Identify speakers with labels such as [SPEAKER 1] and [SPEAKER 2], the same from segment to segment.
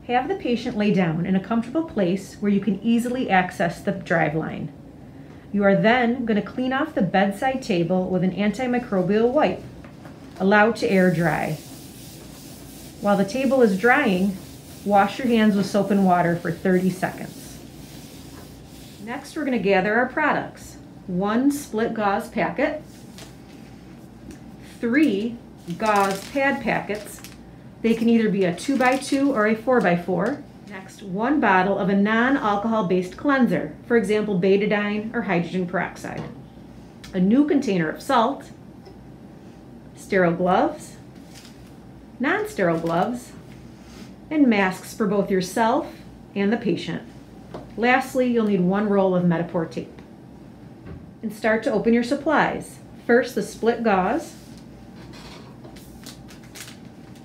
[SPEAKER 1] Have the patient lay down in a comfortable place where you can easily access the Driveline. You are then going to clean off the bedside table with an antimicrobial wipe, allowed to air dry. While the table is drying, wash your hands with soap and water for 30 seconds. Next, we're going to gather our products. 1 split gauze packet, 3 gauze pad packets. They can either be a 2x2 or a 4x4. Next, 1 bottle of a non-alcohol based cleanser, for example, betadine or hydrogen peroxide. A new container of salt, sterile gloves, non-sterile gloves, and masks for both yourself and the patient. Lastly, you'll need 1 roll of Metapor tape. And start to open your supplies. First, the split gauze,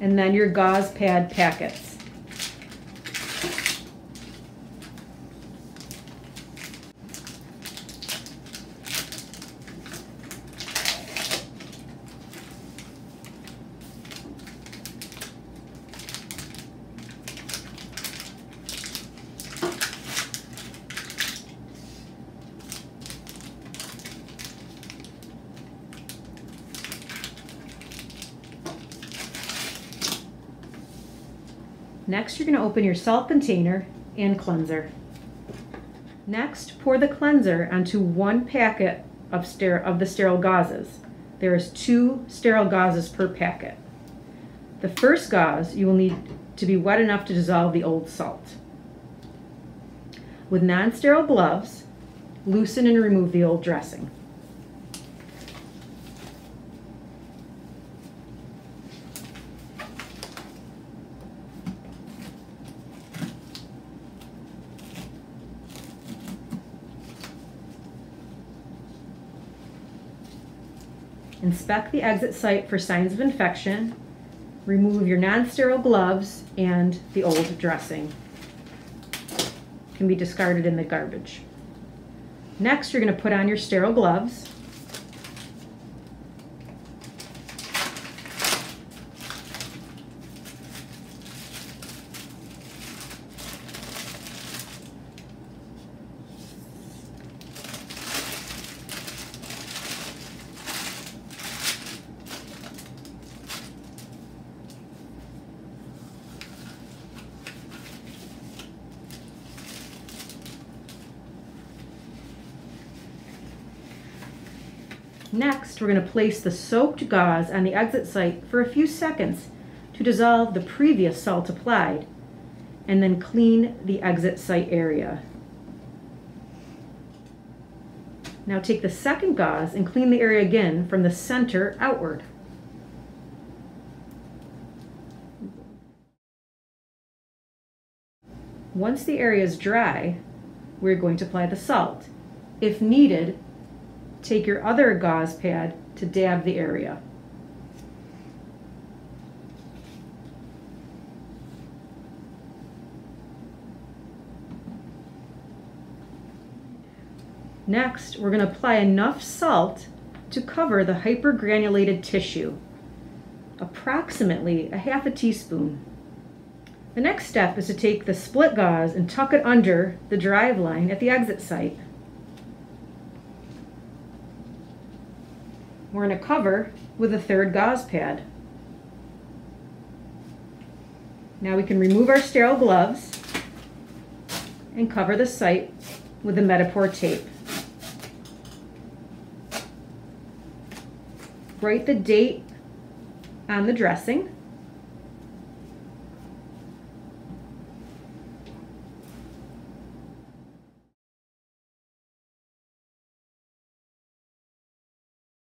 [SPEAKER 1] and then your gauze pad packets. Next, you're going to open your salt container and cleanser. Next, pour the cleanser onto 1 packet of the sterile gauzes. There is 2 sterile gauzes per packet. The first gauze you will need to be wet enough to dissolve the old salt. With non-sterile gloves, loosen and remove the old dressing. Inspect the exit site for signs of infection. Remove your non-sterile gloves and the old dressing. It can be discarded in the garbage. Next, you're going to put on your sterile gloves. Next, we're going to place the soaked gauze on the exit site for a few seconds to dissolve the previous salt applied, and then clean the exit site area. Now take the second gauze and clean the area again from the center outward. Once the area is dry, we're going to apply the salt. If needed, take your other gauze pad to dab the area. Next, we're going to apply enough salt to cover the hypergranulated tissue, approximately a half a teaspoon. The next step is to take the split gauze and tuck it under the Driveline at the exit site. We're going to cover with a third gauze pad. Now we can remove our sterile gloves and cover the site with the Metapor tape. Write the date on the dressing.